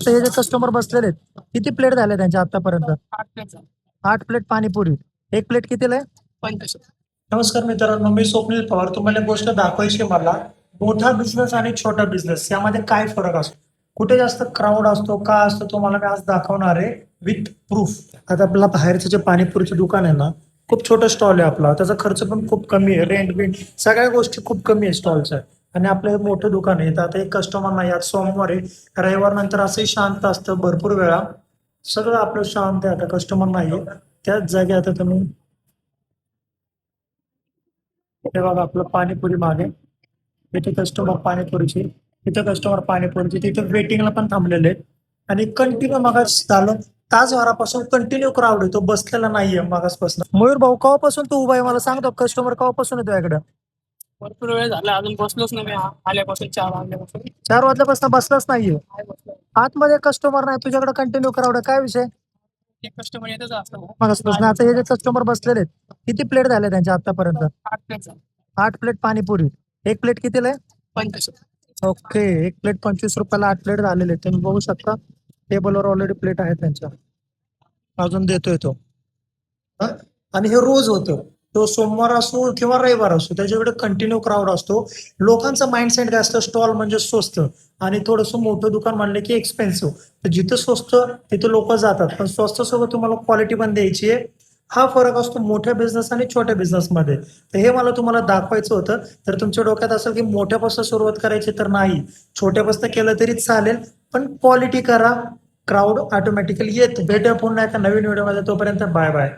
हे जे कस्टमर बसलेले आहेत किती प्लेट झाले त्यांच्या आतापर्यंत? 8 प्लेट पाणीपुरी. एक प्लेट कितीला आहे? 85. नमस्कार मित्रांनो, मी स्वप्नील पवार. तुम्हाला एक गोष्ट दाखवायची मला. मोठा बिझनेस आणि छोटा बिझनेस यामध्ये काय फरक असतो, कुठे जास्त क्राऊड असतो, का असतो, तुम्हाला मी आज दाखवणार आहे विथ प्रूफ. आता आपला बाहेरचं जे पाणीपुरीचं दुकान आहे ना, खूप छोटं स्टॉल आहे आपला, त्याचा खर्च पण खूप कमी आहे, रेंट बिंट सगळ्या गोष्टी खूप कमी आहे स्टॉलच्या. आणि आपलं हे मोठं दुकान आहे. तर आता एक कस्टमर नाही, आज सोमवार आहे, रविवार नंतर असंही शांत असतं भरपूर वेळा, सगळं आपलं शांत आहे. आता कस्टमर नाही आहे, त्याच जागी आता तुम्ही हे बघा आपलं पाणीपुरी मागे, इथे कस्टमर पाणीपुरीची, इथे कस्टमर पाणीपुरीची, तिथे वेटिंगला पण थांबलेले आहेत. आणि कंटिन्यू मागास झालं तासभरापासून कंटिन्यू क्राऊड आहे, तो बसलेला नाहीये मागासपासून. मयूर भाऊ केव्हापासून तू उभा आहे मला सांगतो, कस्टमर केव्हापासून येतो इकडे? भरपूर वेळ झाला, अजून बसलोच नाही मी आल्यापासून 4 वाजल्यापासून. 4 वाजल्यापासून बसलाच नाहीये. काय बसलो? आतमध्ये कस्टमर नाही, तुझ्याकडे कंटिन्यू क्राऊड आहे, काय विषय? एक कस्टमर येतच असतं. मागासपासून आता हे जे कस्टमर बसलेले आहेत किती प्लेट झाले त्यांच्या आतापर्यंत? 8 प्लेट झाले. 8 प्लेट पाणीपुरी. एक प्लेट कितीला आहे? 85. ओके, एक प्लेट 25 रुपयाला 8 प्लेट झालेले आहेत. तुम्ही बघू शकता टेबलवर ऑलरेडी प्लेट आहेत त्यांच्या, अजून देतोय तो. आणि हे रोज होतं, तो सोमवार असो किंवा रविवार असो, त्याच्याकडे कंटिन्यू क्राऊड असतो. लोकांचा माइंडसेट काय असतं, स्टॉल म्हणजे स्वस्त आणि थोडंसं मोठं दुकान म्हणलं की एक्सपेन्सिव्ह. तर जिथं स्वस्त तिथं लोक जातात, पण स्वस्त सोबत तुम्हाला क्वालिटी पण द्यायची आहे. हा फरक असतो मोठ्या बिझनेस आणि छोट्या बिझनेसमध्ये. तर हे मला तुम्हाला दाखवायचं होतं. तर तुमच्या डोक्यात असेल की मोठ्यापासून सुरुवात करायची, तर नाही, छोट्यापासून केलं तरी चालेल, पण क्वालिटी करा, क्राऊड ऑटोमॅटिकली येत. भेटूया पुन्हा एका नवीन व्हिडिओमध्ये, तोपर्यंत बाय बाय.